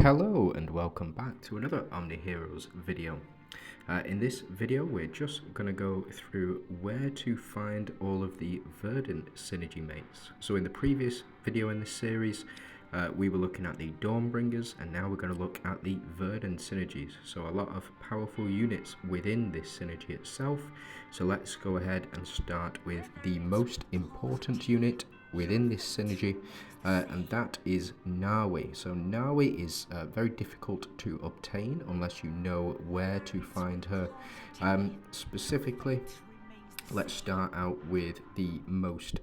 Hello and welcome back to another OMNIHEROES video. In this video we're just going to go through where to find all of the Verdant synergy mates. So in the previous video in this series we were looking at the Dawnbringers, and now we're going to look at the Verdant synergies. So a lot of powerful units within this synergy itself. So let's go ahead and start with the most important unit within this synergy, and that is Nawi. So Nawi is very difficult to obtain unless you know where to find her. Specifically, let's start out with the most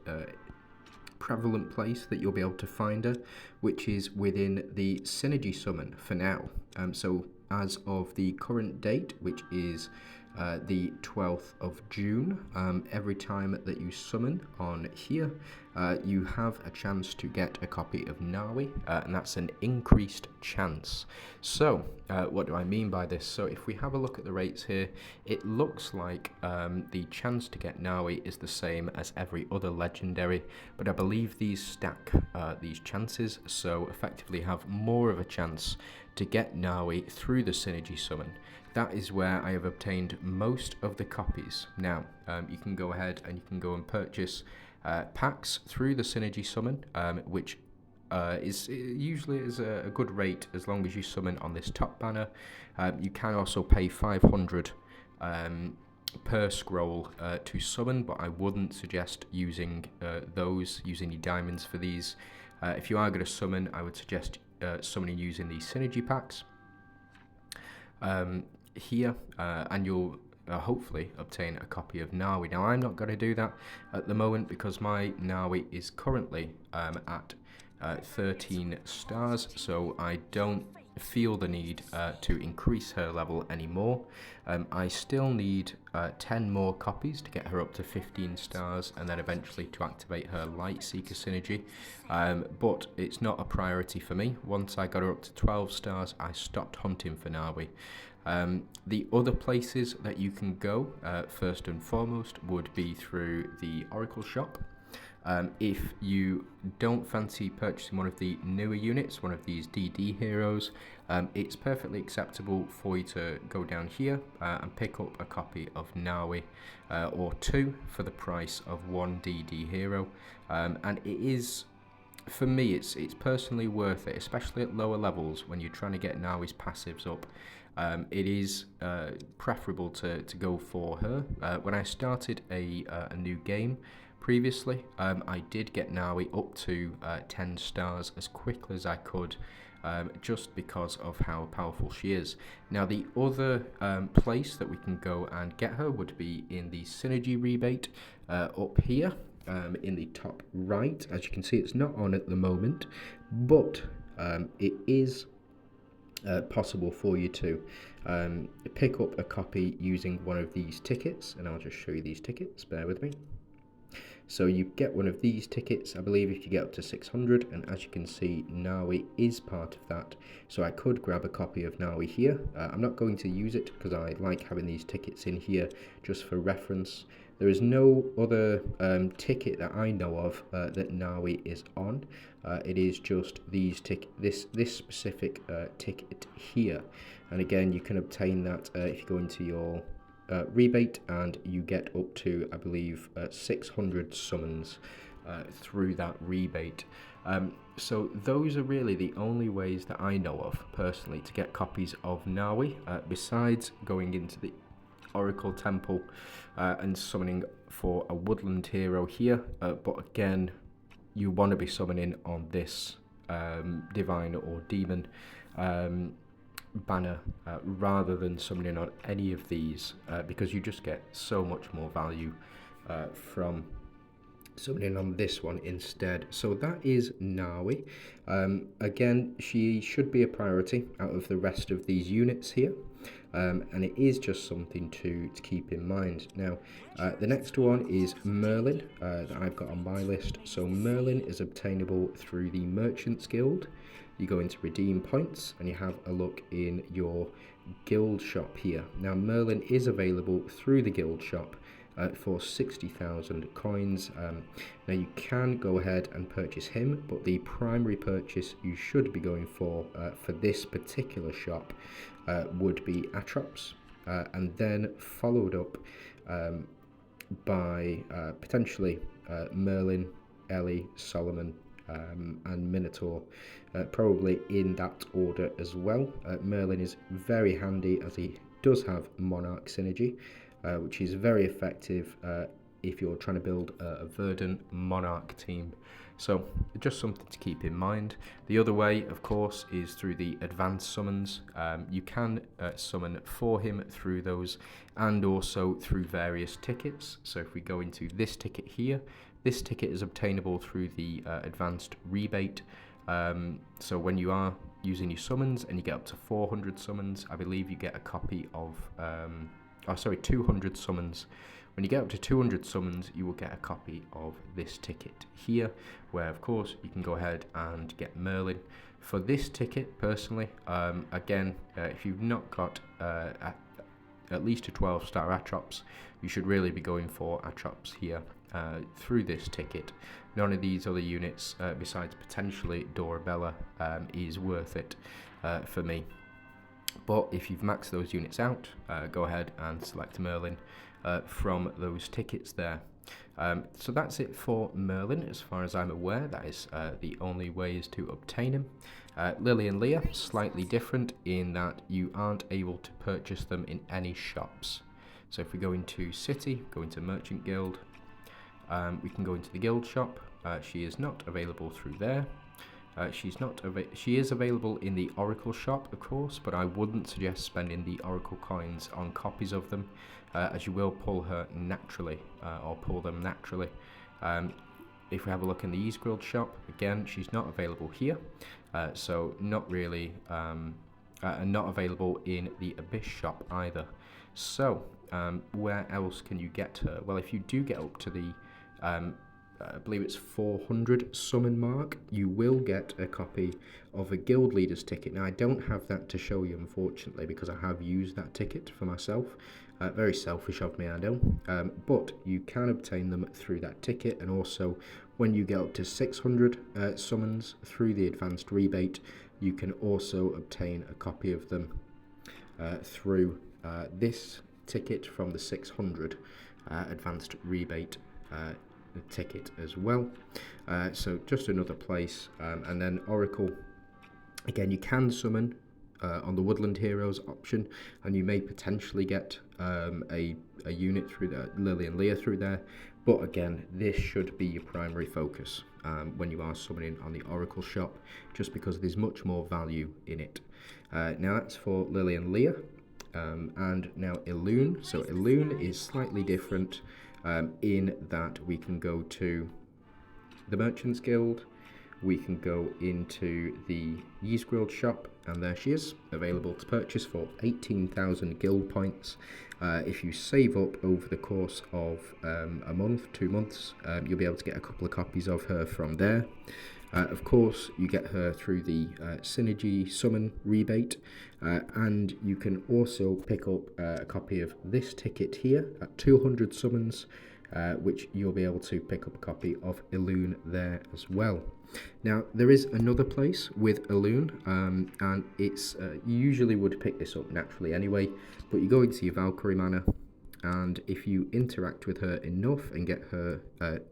prevalent place that you'll be able to find her, which is within the synergy summon for now. So as of the current date, which is the 12th of June, every time that you summon on here, you have a chance to get a copy of Nawi, and that's an increased chance. So what do I mean by this? So if we have a look at the rates here, it looks like the chance to get Nawi is the same as every other legendary, but I believe these stack these chances, so effectively have more of a chance to get Nawi through the synergy summon. That is where I have obtained most of the copies. Now, you can go ahead and you can go and purchase packs through the synergy summon, which is usually is a good rate as long as you summon on this top banner. You can also pay 500 per scroll to summon, but I wouldn't suggest using using the diamonds for these. If you are going to summon, I would suggest summoning using these synergy packs here, and you'll hopefully obtain a copy of Nawi. Now I'm not going to do that at the moment because my Nawi is currently at 13 stars, so I don't feel the need to increase her level anymore. I still need 10 more copies to get her up to 15 stars, and then eventually to activate her Light Seeker synergy, but it's not a priority for me. Once I got her up to 12 stars, I stopped hunting for Nawi. The other places that you can go, first and foremost, would be through the Oracle shop. If you don't fancy purchasing one of the newer units, one of these DD heroes, it's perfectly acceptable for you to go down here and pick up a copy of Nawi, or two for the price of one DD hero, and it is, for me, it's personally worth it, especially at lower levels when you're trying to get Nawi's passives up. It is preferable to go for her. When I started a new game previously, I did get Nawi up to 10 stars as quickly as I could, just because of how powerful she is. Now the other place that we can go and get her would be in the synergy rebate up here, in the top right. As you can see, it's not on at the moment, but it is possible for you to pick up a copy using one of these tickets, and I'll just show you these tickets, bear with me. So you get one of these tickets, I believe, if you get up to 600, and as you can see, Nawi is part of that, so I could grab a copy of Nawi here. I'm not going to use it because I like having these tickets in here just for reference. There is no other ticket that I know of that Nawi is on. It is just these this specific ticket here, and again you can obtain that if you go into your rebate, and you get up to, I believe, 600 summons through that rebate. So those are really the only ways that I know of personally to get copies of Nawi, besides going into the Oracle Temple and summoning for a woodland hero here, but again you want to be summoning on this divine or demon banner rather than summoning on any of these, because you just get so much more value from summoning on this one instead. So that is Nawi. Again, she should be a priority out of the rest of these units here, and it is just something to keep in mind. Now the next one is Merlin, that I've got on my list. So Merlin is obtainable through the Merchants Guild. You go into redeem points and you have a look in your guild shop here. Now Merlin is available through the guild shop, for 60,000 coins. Now you can go ahead and purchase him, but the primary purchase you should be going for this particular shop would be Atrops, and then followed up by potentially Merlin, Ellie, Solomon, and Minotaur, probably in that order as well. Merlin is very handy as he does have Monarch synergy, which is very effective if you're trying to build a Verdant Monarch team. So just something to keep in mind. The other way, of course, is through the advanced summons. You can summon for him through those, and also through various tickets. So if we go into this ticket here, this ticket is obtainable through the advanced rebate. So when you are using your summons and you get up to 400 summons, I believe you get a copy of 200 summons. When you get up to 200 summons, you will get a copy of this ticket here, where of course you can go ahead and get Merlin. For this ticket, personally, again, if you've not got at least a 12-star Atrops, you should really be going for Atrops here through this ticket. None of these other units, besides potentially Dorabella, is worth it for me. But if you've maxed those units out, go ahead and select Merlin from those tickets there. So that's it for Merlin, as far as I'm aware. That is the only ways to obtain him. Lily and Leah, slightly different in that you aren't able to purchase them in any shops. So if we go into City, go into Merchant Guild, we can go into the Guild shop. She is not available through there. She is available in the Oracle shop, of course, but I wouldn't suggest spending the Oracle coins on copies of them, as you will pull her naturally, or pull them naturally. If we have a look in the East Guild shop, again, she's not available here, so not really, and not available in the Abyss shop either. So, where else can you get her? Well, if you do get up to the I believe it's 400 summon mark, you will get a copy of a guild leader's ticket. Now I don't have that to show you, unfortunately, because I have used that ticket for myself. Very selfish of me, I know, but you can obtain them through that ticket. And also when you get up to 600 summons through the advanced rebate, you can also obtain a copy of them through this ticket from the 600 advanced rebate ticket as well. So just another place. And then Oracle, again, you can summon on the Woodland Heroes option, and you may potentially get a unit through that, Lily and Leah through there, but again, this should be your primary focus when you are summoning on the Oracle shop, just because there's much more value in it. Now that's for Lily and Leah. And now Elune. So Elune is slightly different in that we can go to the Merchants Guild, we can go into the Yeast Guild shop, and there she is, available to purchase for 18,000 guild points. If you save up over the course of a month, 2 months, you'll be able to get a couple of copies of her from there. Of course, you get her through the Synergy Summon rebate, and you can also pick up a copy of this ticket here at 200 summons, which you'll be able to pick up a copy of Elune there as well. Now, there is another place with Elune, and it's you usually would pick this up naturally anyway, but you go into your Valkyrie Manor, and if you interact with her enough and get her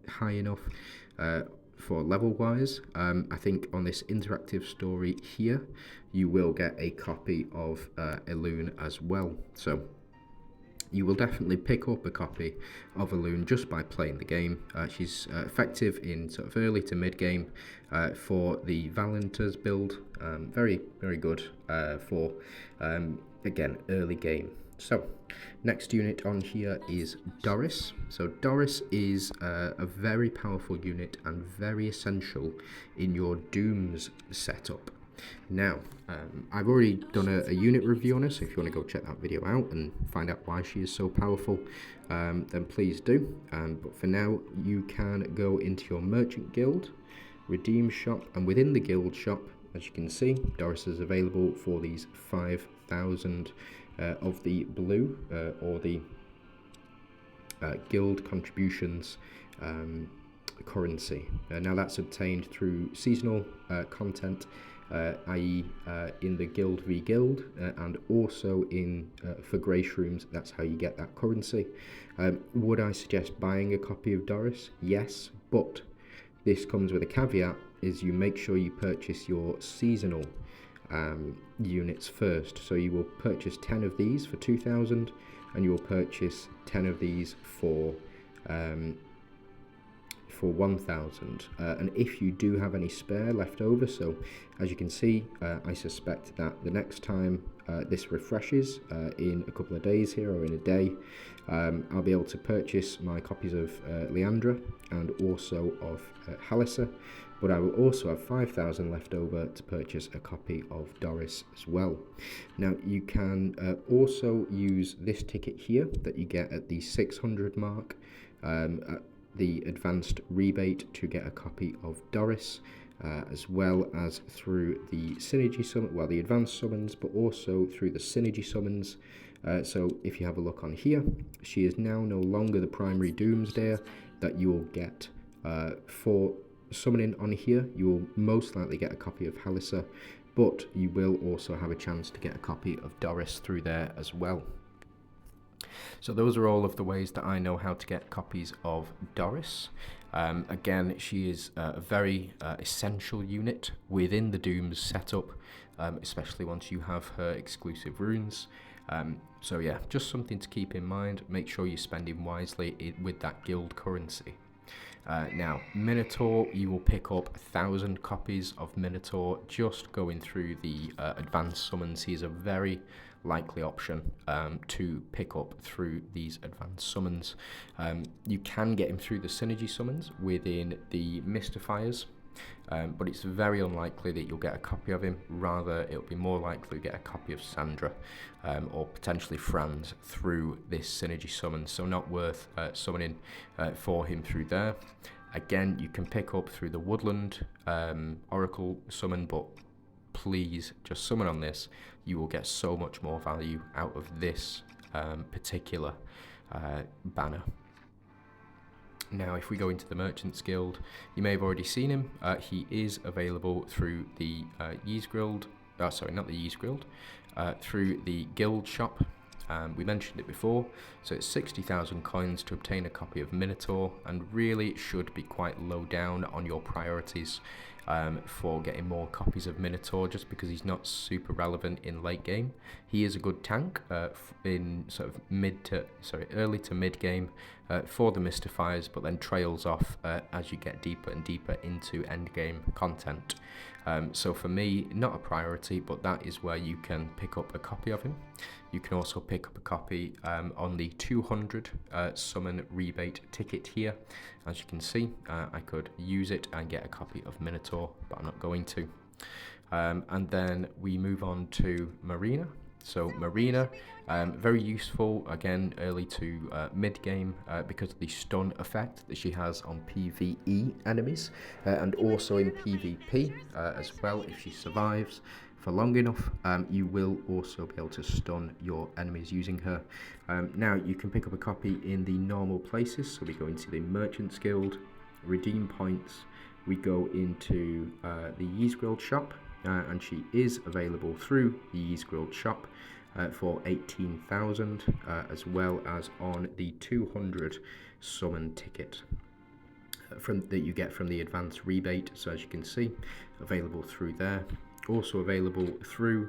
high enough for level wise, I think on this interactive story here you will get a copy of Elune as well. So you will definitely pick up a copy of Elune just by playing the game. She's effective in sort of early to mid game for the Valentas build. Very, very good for again, early game. So, next unit on here is Doris. So Doris is a very powerful unit and very essential in your Dooms setup. Now, I've already done a unit review on her, so if you want to go check that video out and find out why she is so powerful, then please do. But for now, you can go into your Merchant Guild, Redeem Shop, and within the Guild Shop, as you can see, Doris is available for these 5,000 of the blue, or the guild contributions currency. Now that's obtained through seasonal content, i.e. In the Guild v Guild, and also in for Grey Shrooms. That's how you get that currency. Would I suggest buying a copy of Doris? Yes, but this comes with a caveat, is you make sure you purchase your seasonal units first. So you will purchase 10 of these for 2,000, and you will purchase 10 of these for 1,000, and if you do have any spare left over, so as you can see, I suspect that the next time this refreshes in a couple of days here, or in a day, I'll be able to purchase my copies of Leandra and also of Halissa, but I will also have 5,000 left over to purchase a copy of Doris as well. Now you can also use this ticket here that you get at the 600 mark, the advanced rebate, to get a copy of Doris, as well as through the synergy summon, well, the advanced summons, but also through the synergy summons. So if you have a look on here, she is now no longer the primary Doomsdayer that you will get for summoning on here. You will most likely get a copy of Halissa, but you will also have a chance to get a copy of Doris through there as well. So those are all of the ways that I know how to get copies of Doris. Again, she is a very essential unit within the Dooms setup, especially once you have her exclusive runes. So yeah, just something to keep in mind. Make sure you're spending wisely with that guild currency. Now, Minotaur, you will pick up 1,000 copies of Minotaur just going through the advanced summons. He's a very likely option to pick up through these advanced summons. You can get him through the synergy summons within the Mystifiers, but it's very unlikely that you'll get a copy of him. Rather, it'll be more likely to get a copy of Sandra or potentially Franz through this synergy summon, so not worth summoning for him through there. Again, you can pick up through the Woodland Oracle summon, but please just summon on this. You will get so much more value out of this particular banner. Now, if we go into the Merchants Guild, you may have already seen him. He is available through the Yeez Guild. Sorry, not the Yeez Guild. Through the Guild shop. We mentioned it before, so it's 60,000 coins to obtain a copy of Minotaur, and really should be quite low down on your priorities for getting more copies of Minotaur, just because he's not super relevant in late game. He is a good tank in sort of early to mid game for the Mystifiers, but then trails off as you get deeper and deeper into end game content. So for me, not a priority, but that is where you can pick up a copy of him. You can also pick up a copy on the 200 summon rebate ticket here. As you can see, I could use it and get a copy of Minotaur, but I'm not going to. And then we move on to Marina. So Marina, very useful, again, early to mid-game because of the stun effect that she has on PvE enemies, and also in PvP as well. If she survives for long enough, you will also be able to stun your enemies using her. Now, you can pick up a copy in the normal places, so we go into the Merchants Guild, redeem points, we go into the Yeez Guild shop, and she is available through the Yeez Guild shop for 18,000, as well as on the 200 summon ticket that you get from the advanced rebate. So as you can see, available through there. Also available through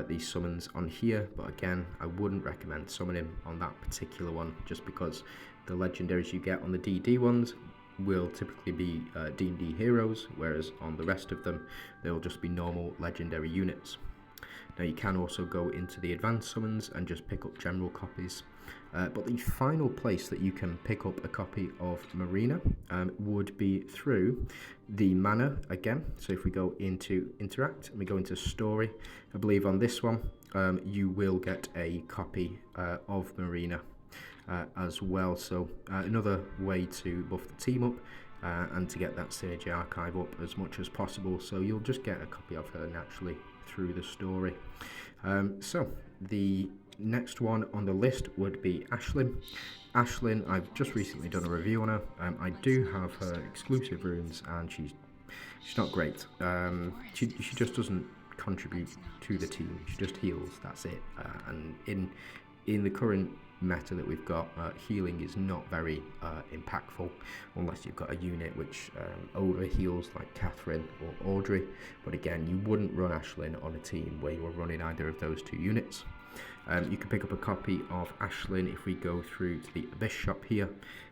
the summons on here, but again, I wouldn't recommend summoning on that particular one, just because the legendaries you get on the DD ones will typically be D&D heroes, whereas on the rest of them, they'll just be normal legendary units. Now, you can also go into the advanced summons and just pick up general copies. But the final place that you can pick up a copy of Marina would be through the manor again. So if we go into Interact and we go into Story, I believe on this one, you will get a copy of Marina as well. So another way to buff the team up and to get that Synergy Archive up as much as possible. So you'll just get a copy of her naturally through the story. So the next one on the list would be Ashlyn. Ashlyn, I've just recently done a review on her. I do have her exclusive runes, and she's not great. She just doesn't contribute to the team. She just heals. That's it. And in the current meta that we've got, healing is not very impactful unless you've got a unit which over heals like Catherine or Audrey. But again, you wouldn't run Ashlyn on a team where you're running either of those two units. You can pick up a copy of Ashlyn if we go through to the Abyss shop here.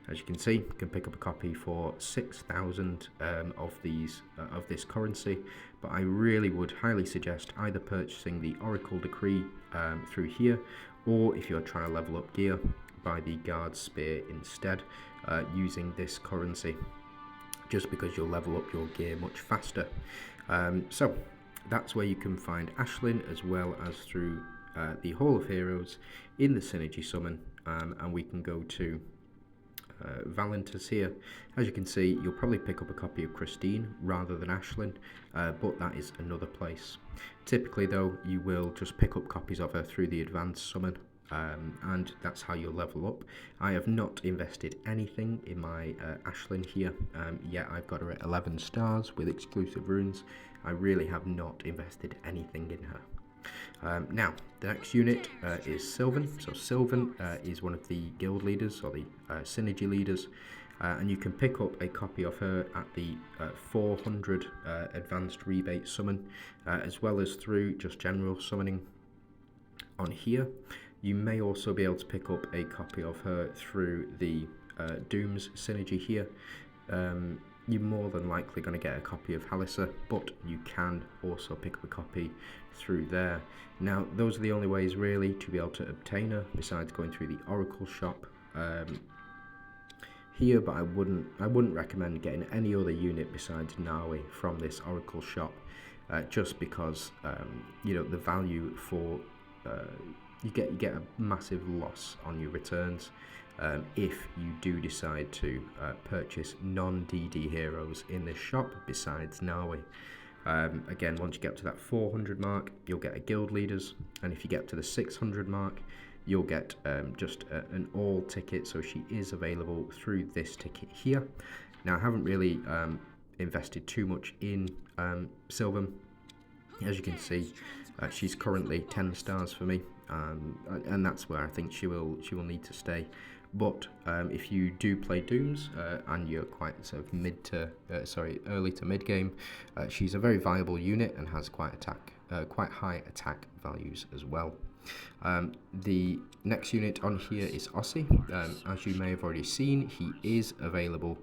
As you can see, you can pick up a copy for 6,000 of this currency. But I really would highly suggest either purchasing the Oracle Decree through here, or if you're trying to level up gear, buy the Guard Spear instead, using this currency, just because you'll level up your gear much faster. So that's where you can find Ashlyn, as well as through the Hall of Heroes in the Synergy Summon, and we can go to Valentas here. As you can see, you'll probably pick up a copy of Christine rather than Ashlyn, but that is another place. Typically though, you will just pick up copies of her through the Advanced Summon, and that's how you'll level up. I have not invested anything in my Ashlyn here, yet I've got her at 11 stars with exclusive runes. I really have not invested anything in her. Now, the next unit is Sylvan. So Sylvan is one of the guild leaders, or the synergy leaders, and you can pick up a copy of her at the 400 advanced rebate summon, as well as through just general summoning on here. You may also be able to pick up a copy of her through the Dooms synergy here. You're more than likely going to get a copy of Halissa, but you can also pick up a copy through there. Now, those are the only ways really to be able to obtain her, besides going through the Oracle shop here. But I wouldn't recommend getting any other unit besides Nawi from this Oracle shop, just because you know, the value for you get a massive loss on your returns. If you do decide to purchase non-DD heroes in this shop besides Nawi. Again, once you get up to that 400 mark, you'll get a guild leaders, and if you get to the 600 mark, you'll get just an all ticket. So she is available through this ticket here. Now, I haven't really invested too much in Sylvan. As you can see, she's currently 10 stars for me, and that's where I think she will need to stay. But if you do play Dooms and you're quite sort of early to mid game, she's a very viable unit and has quite high attack values as well. The next unit on here is Ossie. As you may have already seen, he is available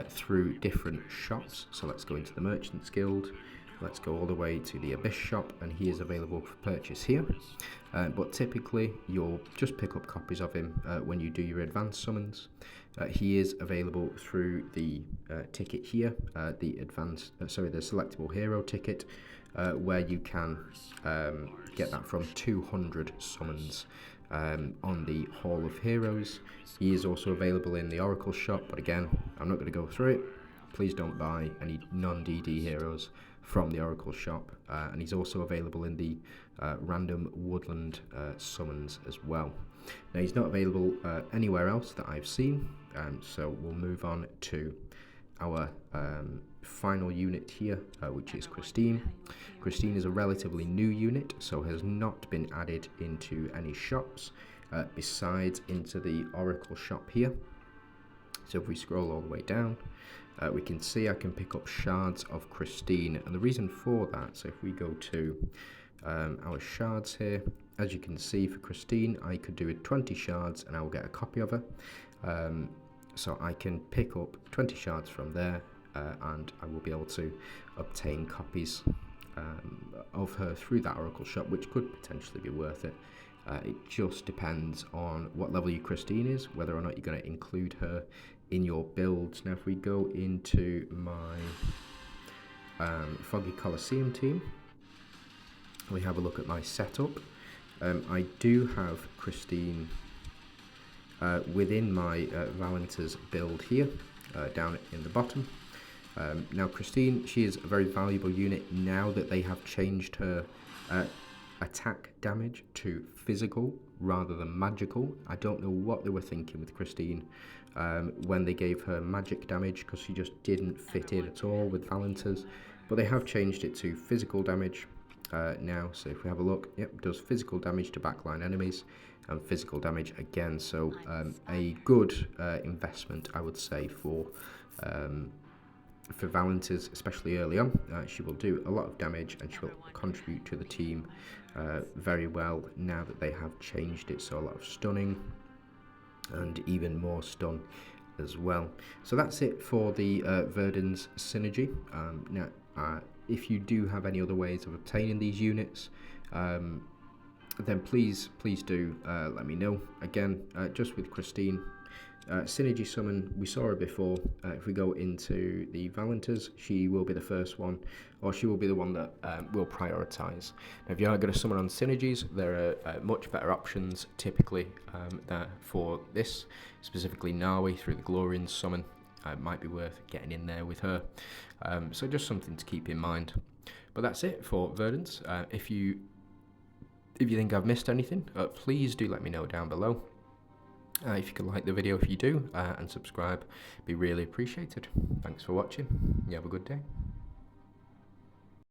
through different shops. So let's go into the Merchants Guild. Let's go all the way to the Abyss shop, and he is available for purchase here. But typically, you'll just pick up copies of him when you do your advanced summons. He is available through the ticket here, the selectable hero ticket, where you can get that from 200 summons on the Hall of Heroes. He is also available in the Oracle shop, but again, I'm not going to go through it. Please don't buy any non-DD heroes from the Oracle shop, and he's also available in the random woodland summons as well. Now, he's not available anywhere else that I've seen, so we'll move on to our final unit here, which is Christine. Christine is a relatively new unit, so has not been added into any shops besides into the Oracle shop here. So if we scroll all the way down, we can see I can pick up shards of Christine, and the reason for that, so if we go to our shards here, as you can see for Christine, I could do it 20 shards and I will get a copy of her. So I can pick up 20 shards from there, and I will be able to obtain copies of her through that Oracle shop, which could potentially be worth it. It just depends on what level your Christine is, whether or not you're going to include her in your builds. Now, if we go into my Foggy Coliseum team, we have a look at my setup. I do have Christine within my Valentas build here, down in the bottom. Now, Christine, she is a very valuable unit now that they have changed her attack damage to physical rather than magical. I don't know what they were thinking with Christine when they gave her magic damage, because she just didn't fit in at all with Valentas. But they have changed it to physical damage now. So if we have a look, yep, does physical damage to backline enemies and physical damage again. So a good investment, I would say, for Valentas, especially early on. She will do a lot of damage and she will contribute to the team very well now that they have changed it. So a lot of stunning and even more stun as well. So that's it for the Verdians synergy. Now, if you do have any other ways of obtaining these units, then please do let me know. Again, just with Christine, synergy summon, we saw her before. If we go into the Valentas, she will be the first one, or she will be the one that we'll prioritise. Now, if you are going to summon on synergies, there are much better options typically there for this, specifically Nawi through the Glorian summon. Might be worth getting in there with her. So just something to keep in mind. But that's it for Verdians. If you think I've missed anything, please do let me know down below. If you could like the video if you do, and subscribe, be really appreciated. Thanks for watching. You have a good day.